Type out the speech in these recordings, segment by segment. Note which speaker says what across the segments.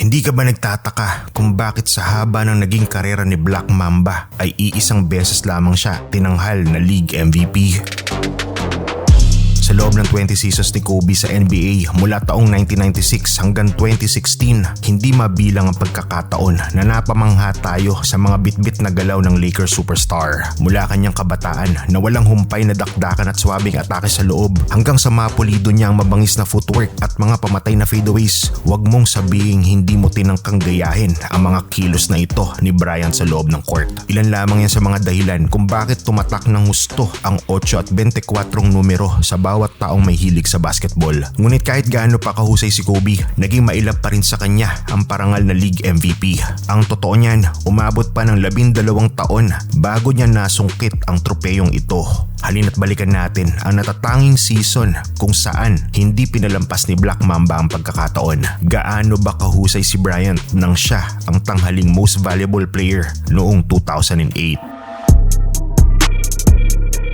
Speaker 1: Hindi ka ba nagtataka kung bakit sa haba ng naging karera ni Black Mamba ay iisang beses lamang siya tinanghal na League MVP? Sa loob ng 20 seasons ni Kobe sa NBA mula taong 1996 hanggang 2016, hindi mabilang ang pagkakataon na napamangha tayo sa mga bitbit na galaw ng Lakers superstar. Mula kanyang kabataan na walang humpay na dakdakan at swabing atake sa loob hanggang sa mapulido niya ang mabangis na footwork at mga pamatay na fadeaways, wag mong sabihing hindi mo tinangkang gayahin ang mga kilos na ito ni Bryant sa loob ng court. Ilan lamang yan sa mga dahilan kung bakit tumatak ng husto ang 8 at 24 numero sa bawat taong may hilig sa basketball. Ngunit kahit gaano pa kahusay si Kobe, naging mailap pa rin sa kanya ang parangal na League MVP. Ang totoo niyan, umabot pa ng 12 taon bago niya nasungkit ang tropeyong ito. Halina't balikan natin ang natatanging season kung saan hindi pinalampas ni Black Mamba ang pagkakataon. Gaano ba kahusay si Bryant nang siya ang tanghaling most valuable player noong 2008?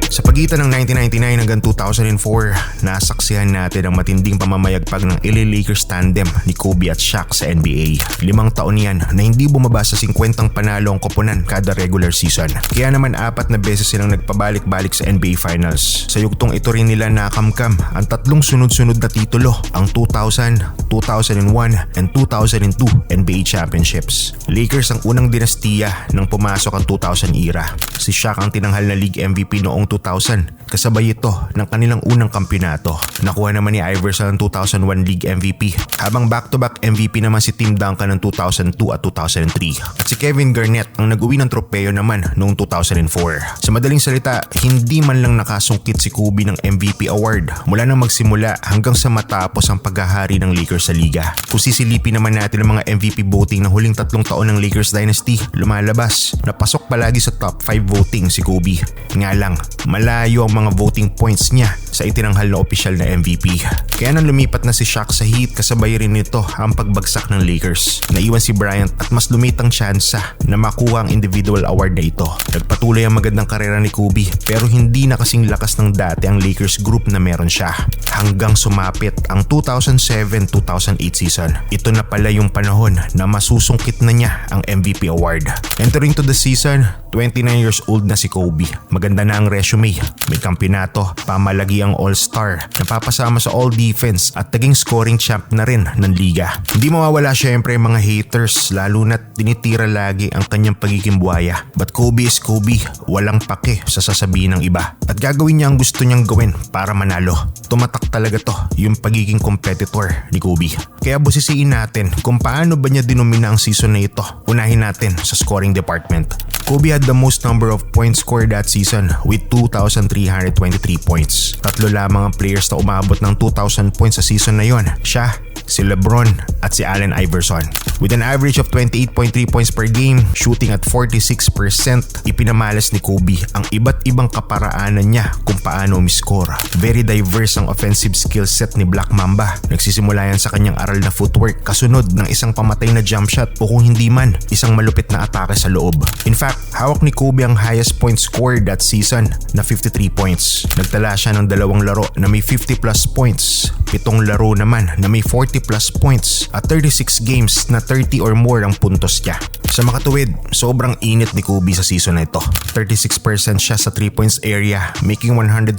Speaker 1: Sa pagitan ng 1999 hanggang 2004, nasaksihan natin ang matinding pamamayagpag ng LA Lakers tandem ni Kobe at Shaq sa NBA. 5 taon yan na hindi bumaba sa 50 panalo ang koponan kada regular season. Kaya naman 4 na beses silang nagpabalik-balik sa NBA Finals. Sa yugtong ito rin nila nakamkam ang 3 sunod-sunod na titulo, ang 2000, 2001, and 2002 NBA Championships. Lakers ang unang dinastiya nang pumasok ang 2000 era. Si Shaq ang tinanghal na League MVP noong 2000, kasabay ito ng kanilang unang kampyonato. Nakuha naman ni Iverson ang 2001 League MVP, habang back-to-back MVP naman si Tim Duncan ng 2002 at 2003. At si Kevin Garnett ang nag-uwi ng tropeyo naman noong 2004. Sa madaling salita, hindi man lang nakasungkit si Kobe ng MVP award mula nang magsimula hanggang sa matapos ang paghahari ng Lakers sa liga. Kung sisilipin naman natin ang mga MVP voting ng huling 3 taon ng Lakers dynasty, lumalabas na pasok palagi sa top 5 voting si Kobe. Nga lang, malayo ang mga voting points niya sa itinanghal na opisyal na MVP. Kaya nang lumipat na si Shaq sa Heat, kasabay rin nito ang pagbagsak ng Lakers. Naiwan si Bryant at mas lumitang tsansa na makuha ang individual award na ito. Nagpatuloy ang magandang karera ni Kobe, pero hindi na kasing lakas ng dati ang Lakers group na meron siya. Hanggang sumapit ang 2007-2008 season. Ito na pala yung panahon na masusungkit na niya ang MVP award. Entering to the season, 29 years old na si Kobe. Maganda na ang resume. May kampyonato, pamalagi ang all-star, napapasama sa all-defense at naging scoring champ na rin ng liga. Hindi mawawala syempre ang mga haters, lalo na't tinitira lagi ang kanyang pagiging buhaya. But Kobe is Kobe, walang pake sa sasabihin ng iba. At gagawin niya ang gusto niyang gawin para manalo. Tumatak talaga to, yung pagiging competitor ni Kobe. Kaya busisiin natin kung paano ba niya dinumina ang season na ito. Unahin natin sa scoring department. Kobe had the most number of points scored that season with 2,323 points. 3 lamang ang players na umabot ng 2,000 points sa season na yon. Siya, si LeBron at si Allen Iverson. With an average of 28.3 points per game, shooting at 46%, ipinamalas ni Kobe ang iba't ibang kaparaanan niya kung paano umiscore. Very diverse ang offensive skill set ni Black Mamba. Nagsisimula yan sa kanyang aral na footwork, kasunod ng isang pamatay na jump shot o kung hindi man, isang malupit na atake sa loob. In fact, hawak ni Kobe ang highest points scored that season na 53 points. Nagtala siya ng 2 laro na may 50 plus points, 7 laro naman na may 40 plus points at 36 games na 30 or more ang puntos niya. Sa makatuwid, sobrang init ni Kobe sa season na ito. 36% siya sa 3 points area, making 150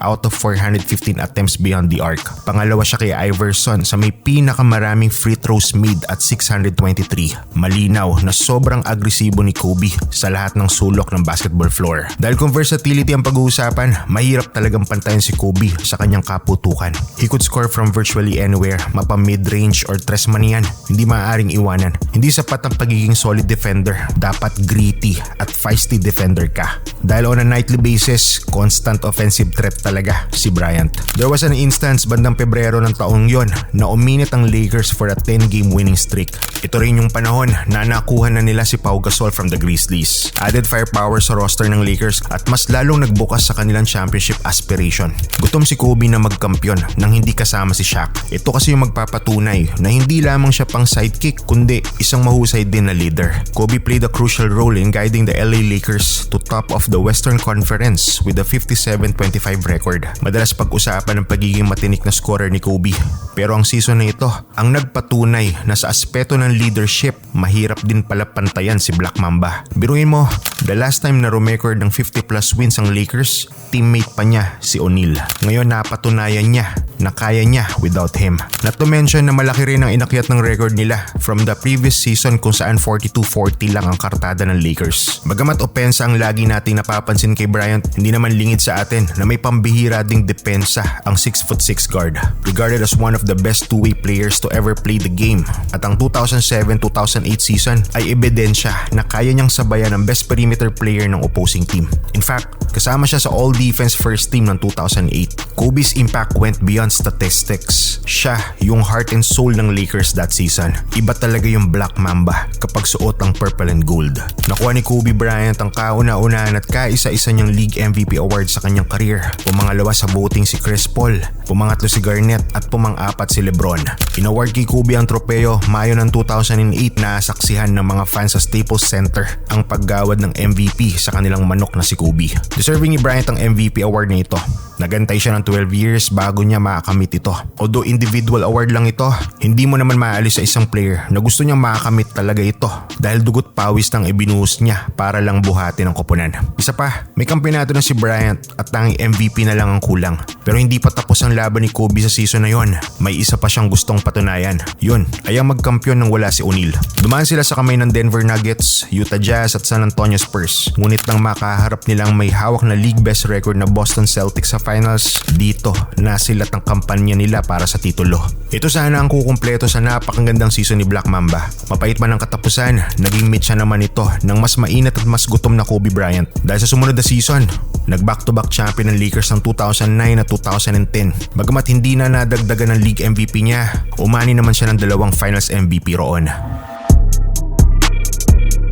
Speaker 1: out of 415 attempts beyond the arc. Pangalawa siya kay Iverson sa may pinakamaraming free throws made at 623. Malinaw na sobrang agresibo ni Kobe sa lahat ng sulok ng basketball floor. Dahil kung versatility ang pag-uusapan, mahirap talagang pantayin si Kobe sa kanyang kaputukan. He could score from virtually anywhere, mapa mid-range or tres man yan, hindi maaaring iwanan. Hindi sapat ang pagiging solid defender, dapat gritty at feisty defender ka. Dahil on a nightly basis, constant offensive threat talaga si Bryant. There was an instance bandang Pebrero ng taong yon na uminit ang Lakers for a 10-game winning streak. Ito rin yung panahon na nakuha na nila si Pau Gasol from the Grizzlies. Added firepower sa roster ng Lakers at mas lalong nagbukas sa kanilang championship aspiration. Gutom si Kobe na magkampiyon nang hindi kasama si Shaq. Ito kasi yung magpapatunay na hindi lamang siya pang sidekick kundi isang mahusay din na leader. Kobe played a crucial role in guiding the LA Lakers to top of the Western Conference with a 57-25 record. Madalas pag-usapan ng pagiging matinik na scorer ni Kobe. Pero ang season na ito ang nagpatunay na sa aspeto ng leadership, mahirap din pala pantayan si Black Mamba. Biruin mo, the last time na rumecord ng 50 plus wins ang Lakers, teammate pa niya si O'Neal. Ngayon napatunayan niya na kaya niya without him. Not to mention na malaki rin ang inakyat ng record nila from the previous season kung saan 42-40 lang ang kartada ng Lakers. Bagamat opensa ang lagi nating napapansin kay Bryant, hindi naman lingid sa atin na may pambihira ding depensa ang 6'6" guard. Regarded as one of the best two-way players to ever play the game. At ang 2007-2008 season ay ebidensya na kaya niyang sabayan ang best perimeter player ng opposing team. In fact, kasama siya sa all-defense first team ng 2008. Kobe's impact went beyond statistics. Siya yung heart and soul ng Lakers that season. Iba talaga yung Black Mamba kapag suot ang purple and gold. Nakuha ni Kobe Bryant ang kauna-unahan at kaisa-isa niyang League MVP award sa kanyang career. Pumangalawa sa voting si Chris Paul, pumangatlo si Garnett at pumang-apat si LeBron. Inaward kay Kobe ang tropeo Mayo ng 2008 na saksihan ng mga fans sa Staples Center ang paggawad ng MVP sa kanilang manok na si Kobe. Deserving ni Bryant ang MVP award na ito. Nagantay siya ng 12 years bago niya makakamit ito. Although individual award lang ito, hindi mo naman maalis sa isang player na gusto niyang makakamit talaga ito dahil dugot pawis nang ibinuhos niya para lang buhatin ang koponan. Isa pa, may kampeonato na si Bryant at tanging MVP na lang ang kulang. Pero hindi pa tapos ang laban ni Kobe sa season na yon. May isa pa siyang gustong patunayan. Yun ay ang magkampiyon nang wala si O'Neal. Dumaan sila sa kamay ng Denver Nuggets, Utah Jazz at San Antonio Spurs. Ngunit nang makaharap nilang may hawak na league best record na Boston Celtics sa finals, dito nasilat ang kampanya nila para sa titulo. Ito sana ang kukumpleto sa napakagandang season ni Black Mamba. Mapait man ang katapusan, naging meet siya naman ito ng mas mainit at mas gutom na Kobe Bryant. Dahil sa sumunod na season, nag-back-to-back champion ng Lakers ng 2009 at 2010. Bagamat hindi na nadagdagan ng league MVP niya, umani naman siya ng 2 finals MVP roon.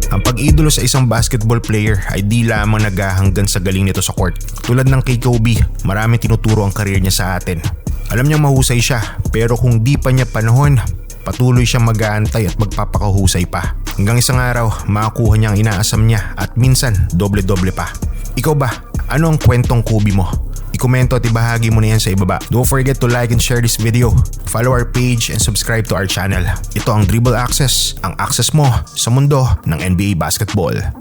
Speaker 1: Ang pag-idolo sa isang basketball player ay di lamang naghahanggan sa galing nito sa court. Tulad ng kay Kobe, maraming tinuturo ang karir niya sa atin. Alam niyang mahusay siya, pero kung di pa niya panahon, patuloy siyang mag-aantay at magpapakahusay pa. Hanggang isang araw, makakuha niya ang inaasam niya at minsan doble-doble pa. Ikaw ba? Ano ang kwentong Kobe mo? I-komento at ibahagi mo na yan sa ibaba. Don't forget to like and share this video. Follow our page and subscribe to our channel. Ito ang Dribble Access, ang access mo sa mundo ng NBA basketball.